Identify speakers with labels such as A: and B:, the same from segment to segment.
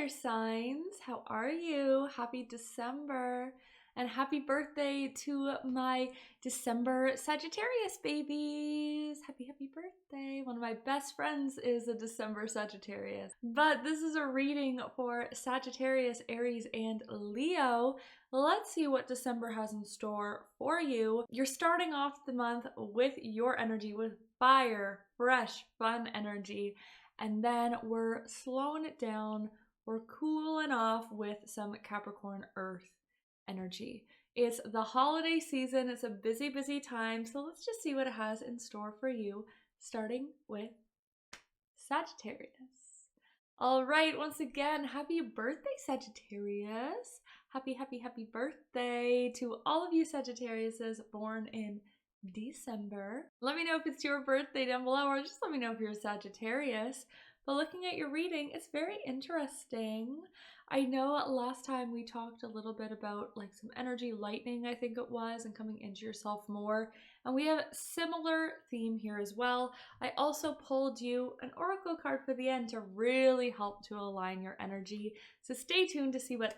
A: fire signs. How are you? Happy December and happy birthday to my December Sagittarius babies. Happy birthday. One of my best friends is a December Sagittarius. But this is a reading for Sagittarius, Aries, and Leo. Let's see what December has in store for you. You're starting off the month with your energy, with fire, fresh, fun energy. And then we're slowing it down. We're cooling off with some Capricorn Earth energy. It's the holiday season. It's a busy time. So let's just see what it has in store for you, starting with Sagittarius. All right, once again, happy birthday, Sagittarius. Happy birthday to all of you Sagittariuses born in December. Let me know if it's your birthday down below, or just let me know if you're a Sagittarius. But looking at your reading, it's very interesting. I know last time we talked a little bit about like some energy lightning, I think it was, and coming into yourself more. And we have a similar theme here as well. I also pulled you an oracle card for the end to really help to align your energy. So stay tuned to see what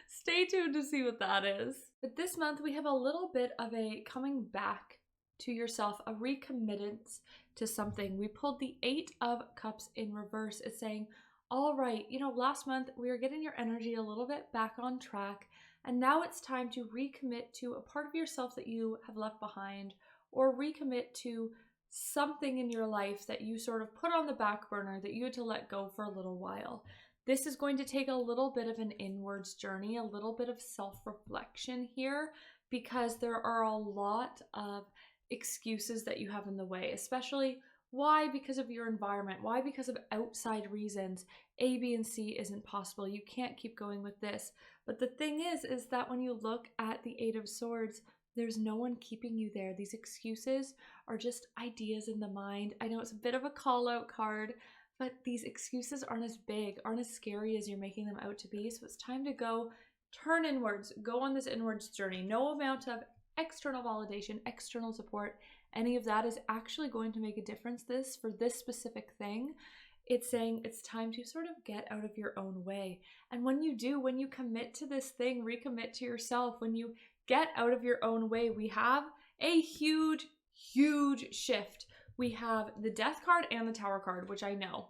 A: stay tuned to see what that is. But this month we have a little bit of a coming back to yourself, a recommittance to something. We pulled the 8 of Cups in reverse. It's saying, all right, last month we were getting your energy a little bit back on track, and now it's time to recommit to a part of yourself that you have left behind, or recommit to something in your life that you sort of put on the back burner that you had to let go for a little while. This is going to take a little bit of an inwards journey, a little bit of self-reflection here, because there are a lot of excuses that you have in the way, especially why? Because of your environment. Why? Because of outside reasons. A, B, and C isn't possible. You can't keep going with this. But the thing is that when you look at the 8 of Swords, there's no one keeping you there. These excuses are just ideas in the mind. I know it's a bit of a call-out card, but these excuses aren't as big, aren't as scary as you're making them out to be. So it's time to go turn inwards, go on this inwards journey. No amount of external validation, external support, any of that is actually going to make a difference for this specific thing. It's saying it's time to sort of get out of your own way. And when you do, when you commit to this thing, recommit to yourself, when you get out of your own way, we have a huge shift. We have the Death card and the Tower card, which I know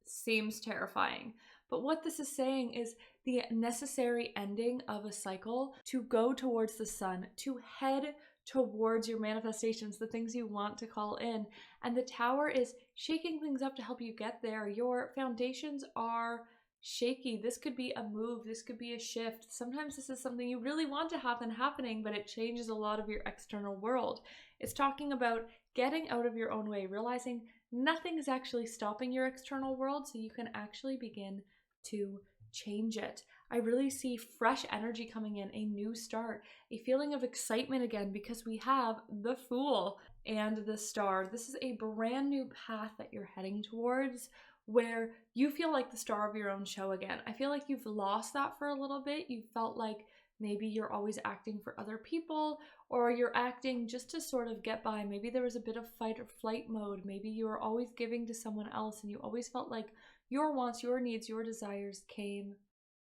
A: seems terrifying. But what this is saying is the necessary ending of a cycle to go towards the sun, to head towards your manifestations, the things you want to call in. And the Tower is shaking things up to help you get there. Your foundations are shaky. This could be a move. This could be a shift. Sometimes this is something you really want to have happening, but it changes a lot of your external world. It's talking about getting out of your own way, realizing nothing is actually stopping your external world, so you can actually begin to change it. I really see fresh energy coming in, a new start, a feeling of excitement again, because we have the Fool and the Star. This is a brand new path that you're heading towards, where you feel like the star of your own show again. I feel like you've lost that for a little bit. You felt like maybe you're always acting for other people, or you're acting just to sort of get by. Maybe there was a bit of fight or flight mode. Maybe you were always giving to someone else and you always felt like your wants, your needs, your desires came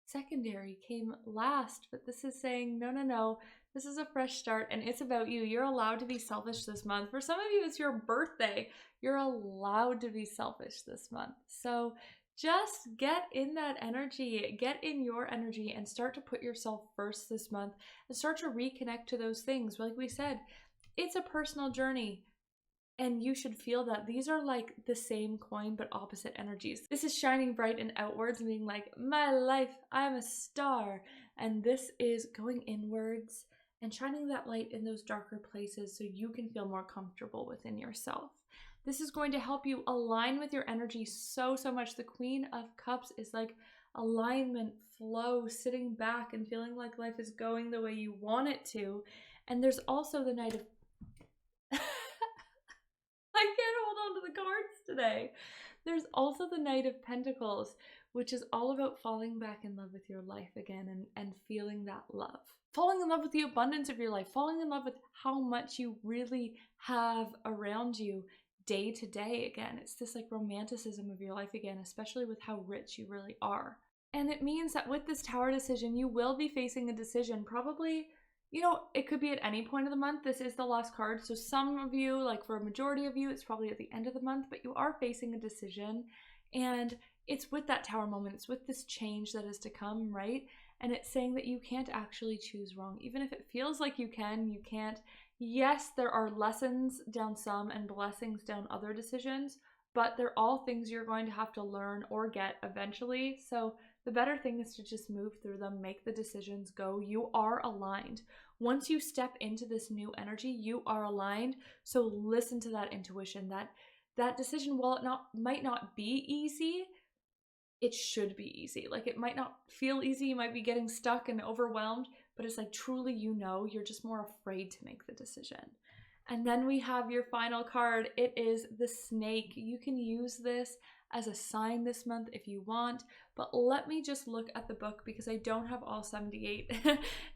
A: secondary, came last. But this is saying, no, this is a fresh start and it's about you. You're allowed to be selfish this month. For some of you, it's your birthday. You're allowed to be selfish this month. So just get in that energy, get in your energy, and start to put yourself first this month and start to reconnect to those things. Like we said, it's a personal journey. And you should feel that these are like the same coin but opposite energies. This is shining bright and outwards and being like, my life, I'm a star. And this is going inwards and shining that light in those darker places so you can feel more comfortable within yourself. This is going to help you align with your energy so much. The Queen of Cups is like alignment, flow, sitting back and feeling like life is going the way you want it to. And there's also the Knight of I can't hold on to the cards today. There's also the Knight of Pentacles, which is all about falling back in love with your life again and feeling that love. Falling in love with the abundance of your life, falling in love with how much you really have around you, day to day again. It's this like romanticism of your life again, especially with how rich you really are. And it means that with this Tower decision, you will be facing a decision probably, you know, it could be at any point of the month. This is the last card. So some of you, like for a majority of you, it's probably at the end of the month, but you are facing a decision. And it's with that Tower moment. It's with this change that is to come, right? And it's saying that you can't actually choose wrong. Even if it feels like you can, you can't. Yes, there are lessons down some and blessings down other decisions, but they're all things you're going to have to learn or get eventually. So the better thing is to just move through them, make the decisions, go. You are aligned. Once you step into this new energy, you are aligned. So listen to that intuition. That decision, while it might not be easy, it should be easy. Like it might not feel easy. You might be getting stuck and overwhelmed, but it's like truly, you know, you're just more afraid to make the decision. And then we have your final card. It is the snake. You can use this as a sign this month if you want, but let me just look at the book because I don't have all 78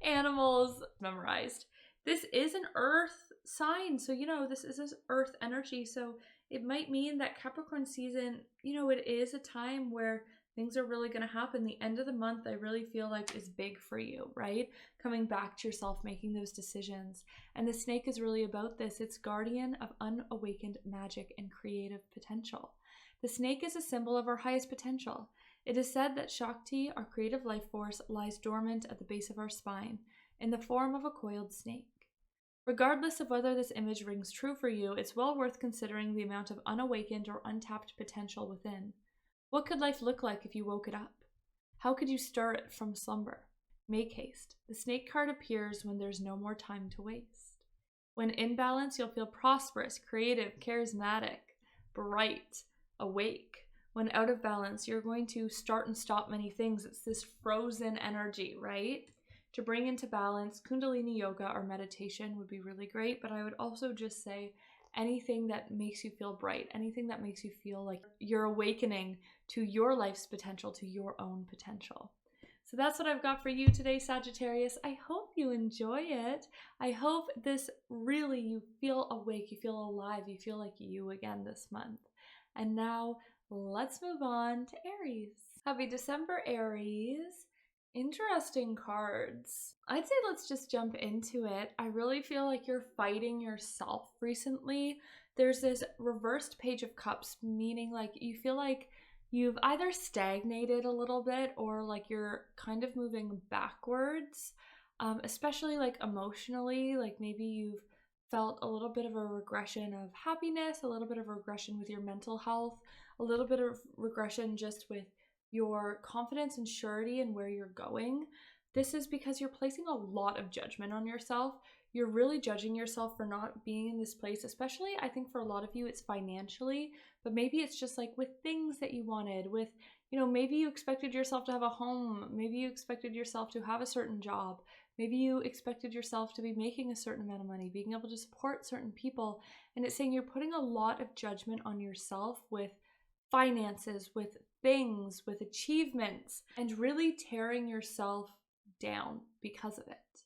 A: animals memorized. This is an earth sign, so you know, this is earth energy, so it might mean that Capricorn season, you know, it is a time where things are really going to happen. The end of the month, I really feel like is big for you, right? Coming back to yourself, making those decisions. And the snake is really about this. It's guardian of unawakened magic and creative potential. The snake is a symbol of our highest potential. It is said that Shakti, our creative life force, lies dormant at the base of our spine in the form of a coiled snake. Regardless of whether this image rings true for you, it's well worth considering the amount of unawakened or untapped potential within. What could life look like if you woke it up? How could you stir it from slumber? Make haste. The snake card appears when there's no more time to waste. When in balance, you'll feel prosperous, creative, charismatic, bright, awake. When out of balance, you're going to start and stop many things. It's this frozen energy, right? To bring into balance, Kundalini yoga or meditation would be really great, but I would also just say anything that makes you feel bright, anything that makes you feel like you're awakening to your life's potential, to your own potential. So that's what I've got for you today, Sagittarius. I hope you enjoy it. I hope this really, you feel awake, you feel alive, you feel like you again this month. And now let's move on to Aries. Happy December, Aries. Interesting cards. I'd say let's just jump into it. I really feel like you're fighting yourself recently. There's this reversed Page of Cups, meaning like you feel like you've either stagnated a little bit or like you're kind of moving backwards, especially like emotionally. Like maybe you've felt a little bit of a regression of happiness, a little bit of regression with your mental health, a little bit of regression just with your confidence and surety and where you're going. This is because you're placing a lot of judgment on yourself. You're really judging yourself for not being in this place, especially I think for a lot of you it's financially, but maybe it's just like with things that you wanted, with, you know, maybe you expected yourself to have a home, maybe you expected yourself to have a certain job, maybe you expected yourself to be making a certain amount of money, being able to support certain people, and it's saying you're putting a lot of judgment on yourself with finances, with things, with achievements, and really tearing yourself down because of it.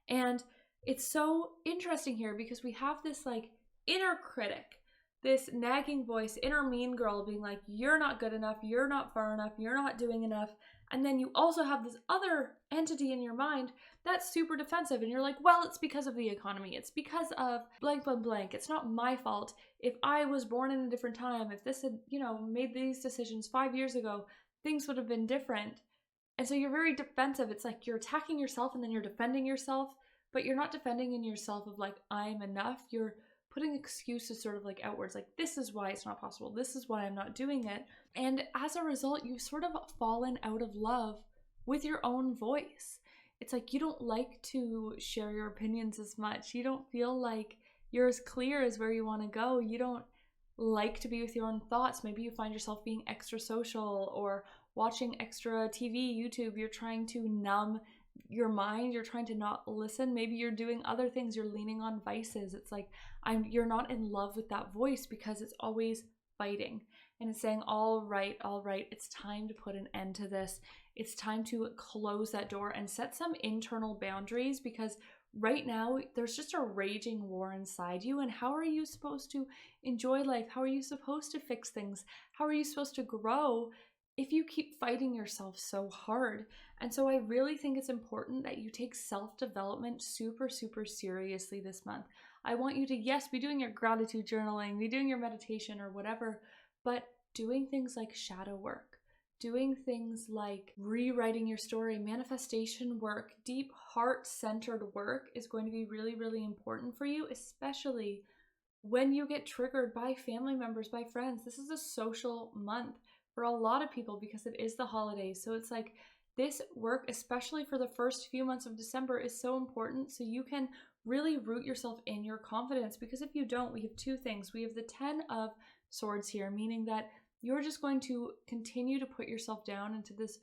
A: And it's so interesting here because we have this like inner critic, this nagging voice, inner mean girl being like, you're not good enough, you're not far enough, you're not doing enough. And then you also have this other entity in your mind that's super defensive. And you're like, well, it's because of the economy. It's because of blank, blank, blank. It's not my fault. If I was born in a different time, if this had, you know, made these decisions 5 years ago, things would have been different. And so you're very defensive. It's like you're attacking yourself and then you're defending yourself, but you're not defending in yourself of like, I'm enough. You're putting excuses sort of like outwards, like this is why it's not possible. This is why I'm not doing it. And as a result, you've sort of fallen out of love with your own voice. It's like you don't like to share your opinions as much. You don't feel like you're as clear as where you want to go. You don't like to be with your own thoughts. Maybe you find yourself being extra social or watching extra TV, YouTube. You're trying to numb your mind. You're trying to not listen. Maybe you're doing other things. You're leaning on vices. It's like you're not in love with that voice because it's always fighting. And it's saying, all right, it's time to put an end to this. It's time to close that door and set some internal boundaries, because right now there's just a raging war inside you. And how are you supposed to enjoy life? How are you supposed to fix things? How are you supposed to grow if you keep fighting yourself so hard? And so I really think it's important that you take self-development super, super seriously this month. I want you to, yes, be doing your gratitude journaling, be doing your meditation or whatever, but doing things like shadow work, doing things like rewriting your story, manifestation work, deep heart-centered work is going to be really, really important for you, especially when you get triggered by family members, by friends. This is a social month for a lot of people because it is the holidays. So it's like this work, especially for the first few months of December, is so important so you can really root yourself in your confidence. Because if you don't, we have two things. We have the 10 of Swords here, meaning that you're just going to continue to put yourself down into this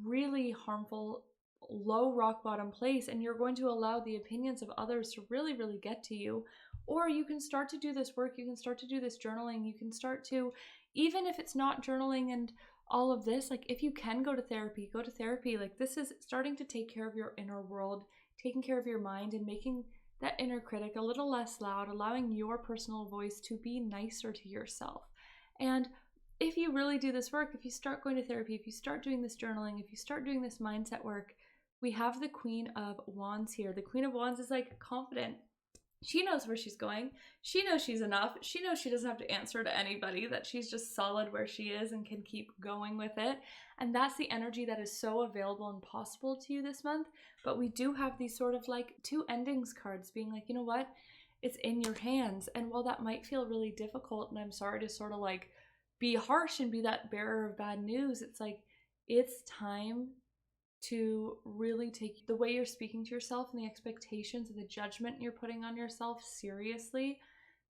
A: really harmful, low rock bottom place, and you're going to allow the opinions of others to really, really get to you. Or you can start to do this work, you can start to do this journaling, you can start to, even if it's not journaling and all of this, like if you can go to therapy, go to therapy. Like this is starting to take care of your inner world, taking care of your mind and making that inner critic a little less loud, allowing your personal voice to be nicer to yourself. And if you really do this work, if you start going to therapy, if you start doing this journaling, if you start doing this mindset work, we have the Queen of Wands here. The Queen of Wands is like confident. She knows where she's going. She knows she's enough. She knows she doesn't have to answer to anybody, that she's just solid where she is and can keep going with it. And that's the energy that is so available and possible to you this month. But we do have these sort of like two endings cards being like, you know what? It's in your hands. And while that might feel really difficult, and I'm sorry to sort of like be harsh and be that bearer of bad news, it's like, it's time to really take the way you're speaking to yourself and the expectations and the judgment you're putting on yourself seriously,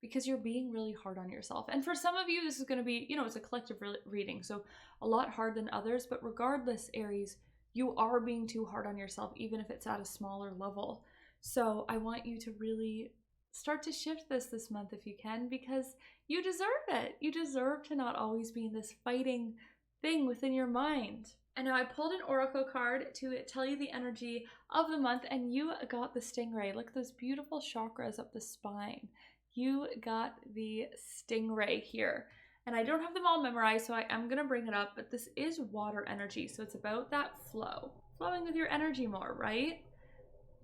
A: because you're being really hard on yourself. And for some of you, this is going to be, you know, it's a collective reading, so a lot harder than others. But regardless, Aries, you are being too hard on yourself, even if it's at a smaller level. So I want you to really start to shift this month if you can, because you deserve it. You deserve to not always be in this fighting thing within your mind. And now I pulled an oracle card to tell you the energy of the month, and you got the stingray. Look at those beautiful chakras up the spine. You got the stingray here. And I don't have them all memorized, so I am going to bring it up, but this is water energy, so it's about that flow. Flowing with your energy more, right?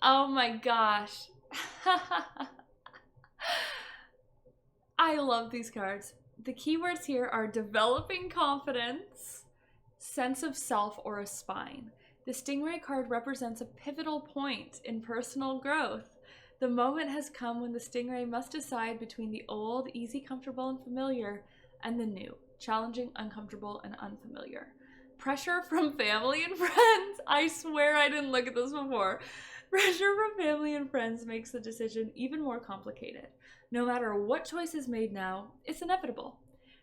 A: Oh my gosh. I love these cards. The keywords here are developing confidence, sense of self, or a spine. The stingray card represents a pivotal point in personal growth. The moment has come when the stingray must decide between the old, easy, comfortable, and familiar, and the new, challenging, uncomfortable, and unfamiliar. Pressure from family and friends. I swear I didn't look at this before. Pressure from family and friends makes the decision even more complicated. No matter what choice is made now, it's inevitable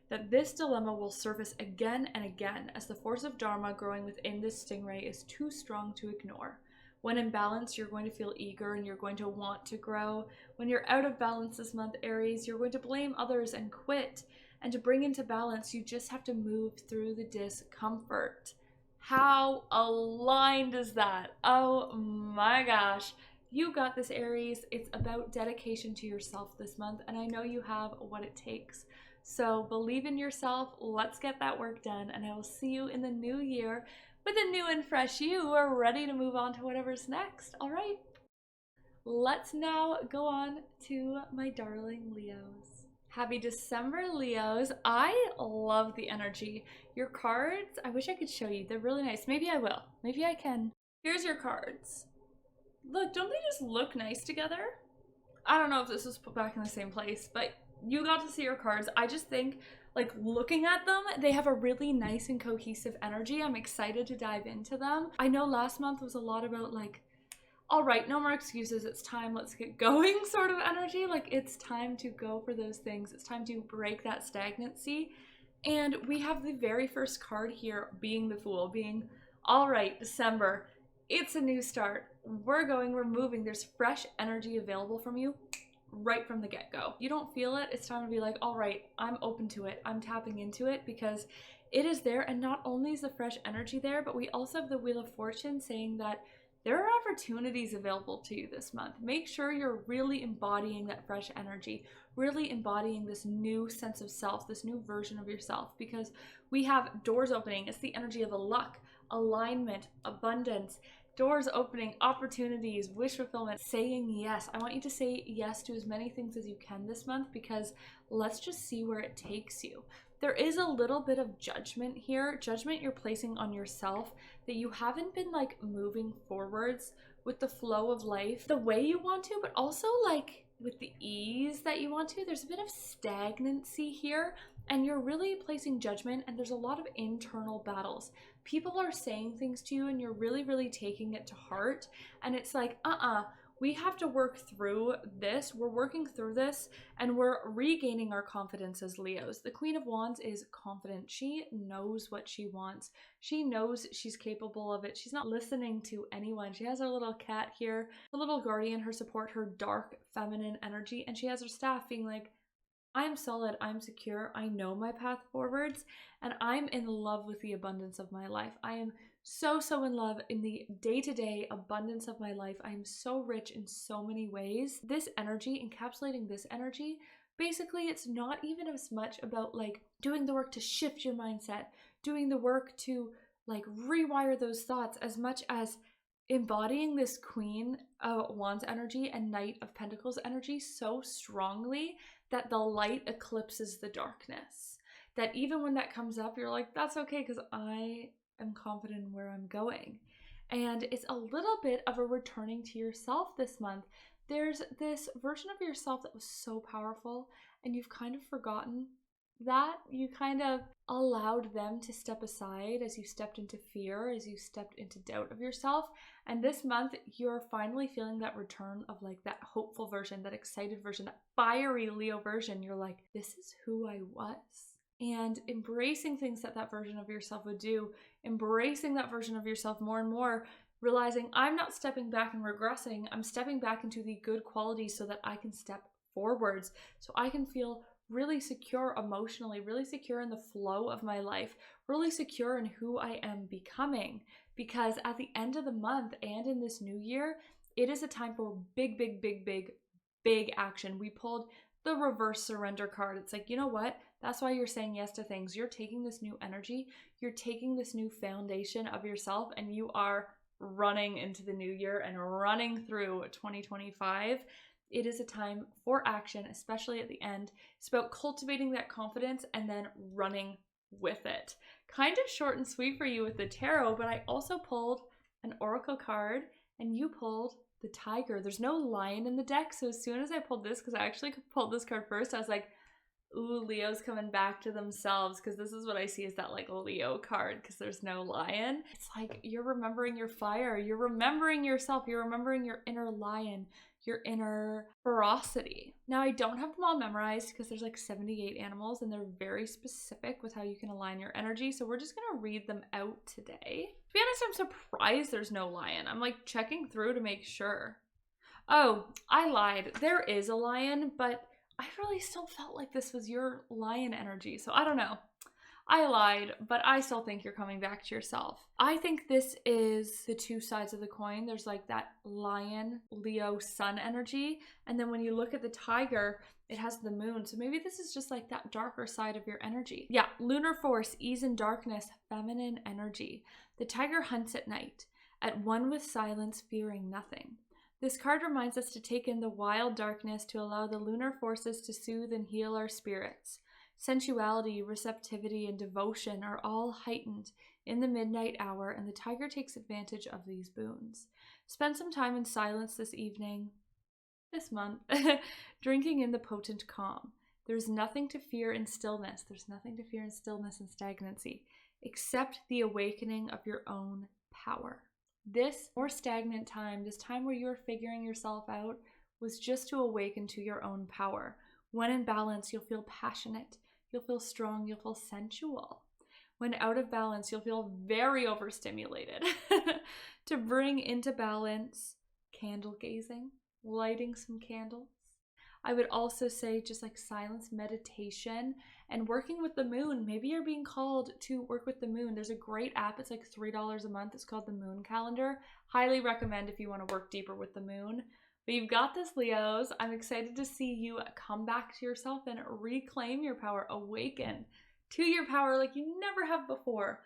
A: that this dilemma will surface again and again as the force of Dharma growing within this stingray is too strong to ignore. When in balance, you're going to feel eager and you're going to want to grow. When you're out of balance this month, Aries, you're going to blame others and quit. And to bring into balance, you just have to move through the discomfort. How aligned is that? Oh my gosh. You got this, Aries. It's about dedication to yourself this month, and I know you have what it takes. So believe in yourself. Let's get that work done, and I will see you in the new year with a new and fresh you who are ready to move on to whatever's next. All right. Let's now go on to my darling Leos. Happy December, Leos. I love the energy. Your cards, I wish I could show you. They're really nice. Maybe I will. Maybe I can. Here's your cards. Look, don't they just look nice together? I don't know if this was put back in the same place, but you got to see your cards. I just think, like, looking at them, they have a really nice and cohesive energy. I'm excited to dive into them. I know last month was a lot about, like, all right, no more excuses. It's time. Let's get going sort of energy. Like, it's time to go for those things. It's time to break that stagnancy. And we have the very first card here being the Fool, being, all right, December. It's a new start. We're going, we're moving. There's fresh energy available from you right from the get-go. You don't feel it. It's time to be like, all right, I'm open to it. I'm tapping into it because it is there. And not only is the fresh energy there, but we also have the Wheel of Fortune saying that there are opportunities available to you this month. Make sure you're really embodying that fresh energy, really embodying this new sense of self, this new version of yourself, because we have doors opening. It's the energy of a luck, alignment, abundance, doors opening, opportunities, wish fulfillment, saying yes. I want you to say yes to as many things as you can this month, because let's just see where it takes you. There is a little bit of judgment here, judgment you're placing on yourself, that you haven't been like moving forwards with the flow of life the way you want to, but also like with the ease that you want to. There's a bit of stagnancy here, and you're really placing judgment, and there's a lot of internal battles. People are saying things to you and you're really, really taking it to heart, and it's like, we have to work through this. We're working through this, and we're regaining our confidence as Leos. The Queen of Wands is confident. She knows what she wants. She knows she's capable of it. She's not listening to anyone. She has her little cat here, her little guardian, her support, her dark feminine energy, and she has her staff being like, I'm solid, I'm secure, I know my path forwards, and I'm in love with the abundance of my life. I am so in love in the day-to-day abundance of my life. I am so rich in so many ways. This energy, encapsulating this energy, basically it's not even as much about like doing the work to shift your mindset, doing the work to like rewire those thoughts, as much as embodying this Queen of Wands energy and Knight of Pentacles energy so strongly that the light eclipses the darkness. That even when that comes up, you're like, that's okay, because I am confident in where I'm going. And it's a little bit of a returning to yourself this month. There's this version of yourself that was so powerful, and you've kind of forgotten that. You kind of allowed them to step aside as you stepped into fear, as you stepped into doubt of yourself. And this month, you're finally feeling that return of like that hopeful version, that excited version, that fiery Leo version. You're like, this is who I was. And embracing things that that version of yourself would do, embracing that version of yourself more and more, realizing I'm not stepping back and regressing, I'm stepping back into the good qualities so that I can step forwards, so I can feel really secure emotionally, really secure in the flow of my life, really secure in who I am becoming. Because at the end of the month and in this new year, it is a time for big action. We pulled the reverse surrender card. It's like, you know what? That's why you're saying yes to things. You're taking this new energy, you're taking this new foundation of yourself, and you are running into the new year and running through 2025. It is a time for action, especially at the end. It's about cultivating that confidence and then running with it. Kind of short and sweet for you with the tarot, but I also pulled an oracle card, and you pulled the tiger. There's no lion in the deck, so as soon as I pulled this, because I actually pulled this card first, I was like, ooh, Leo's coming back to themselves, because this is what I see as that like Leo card, because there's no lion. It's like you're remembering your fire, you're remembering yourself, you're remembering your inner lion, your inner ferocity. Now, I don't have them all memorized because there's like 78 animals and they're very specific with how you can align your energy. So we're just going to read them out today. To be honest, I'm surprised there's no lion. I'm like checking through to make sure. Oh, I lied. There is a lion, but I really still felt like this was your lion energy. So I don't know. I lied, but I still think you're coming back to yourself. I think this is the two sides of the coin. There's like that lion, Leo, sun energy. And then when you look at the tiger, it has the moon. So maybe this is just like that darker side of your energy. Yeah, lunar force, ease in darkness, feminine energy. The tiger hunts at night, at one with silence, fearing nothing. This card reminds us to take in the wild darkness to allow the lunar forces to soothe and heal our spirits. Sensuality, receptivity, and devotion are all heightened in the midnight hour, and the tiger takes advantage of these boons. Spend some time in silence this evening, this month, drinking in the potent calm. There's nothing to fear in stillness. There's nothing to fear in stillness and stagnancy, except the awakening of your own power. This more stagnant time, this time where you're figuring yourself out, was just to awaken to your own power. When in balance, you'll feel passionate. You'll feel strong, you'll feel sensual. When out of balance, you'll feel very overstimulated. To bring into balance, candle gazing, lighting some candles. I would also say just like silence, meditation, and working with the moon. Maybe you're being called to work with the moon. There's a great app. It's like $3 a month. It's called the Moon Calendar. Highly recommend if you want to work deeper with the moon. But you've got this, Leos. I'm excited to see you come back to yourself and reclaim your power, awaken to your power like you never have before.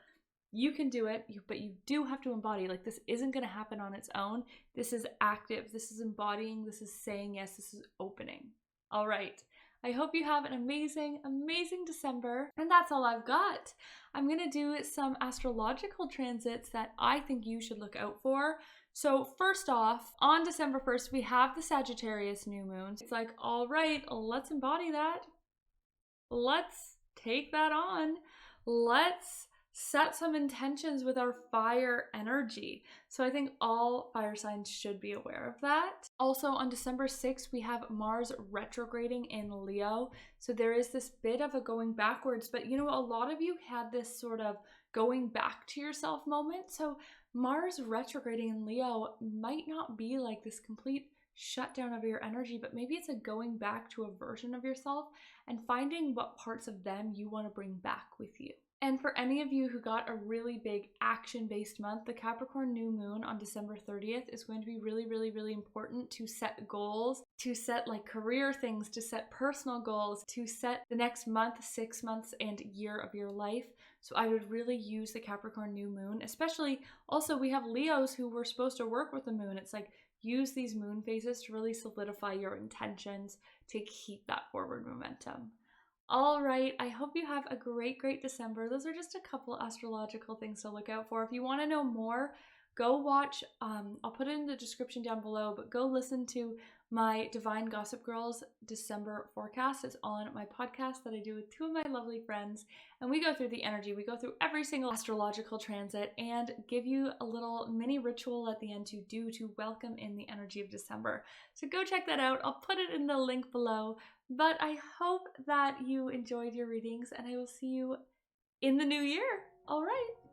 A: You can do it, but you do have to embody. Like, this isn't going to happen on its own. This is active. This is embodying. This is saying yes. This is opening. All right. I hope you have an amazing, amazing December. And that's all I've got. I'm going to do some astrological transits that I think you should look out for. So first off, on December 1st, we have the Sagittarius new moon. It's like, all right, let's embody that. Let's take that on. Let's set some intentions with our fire energy. So I think all fire signs should be aware of that. Also on December 6th, we have Mars retrograding in Leo. So there is this bit of a going backwards, but you know, a lot of you had this sort of going back to yourself moment. So Mars retrograding in Leo might not be like this complete shutdown of your energy, but maybe it's a going back to a version of yourself and finding what parts of them you want to bring back with you. And for any of you who got a really big action-based month, the Capricorn new moon on December 30th is going to be really, really, really important to set goals, to set like career things, to set personal goals, to set the next month, 6 months, and year of your life. So I would really use the Capricorn new moon, especially also we have Leos who were supposed to work with the moon. It's like, use these moon phases to really solidify your intentions to keep that forward momentum. All right, I hope you have a great, great December. Those are just a couple astrological things to look out for. If you want to know more, go watch, I'll put it in the description down below, but go listen to my Divine Gossip Girls December forecast. It's on my podcast that I do with 2 of my lovely friends, and we go through the energy. We go through every single astrological transit and give you a little mini ritual at the end to do to welcome in the energy of December. So go check that out. I'll put it in the link below. But I hope that you enjoyed your readings, and I will see you in the new year. All right.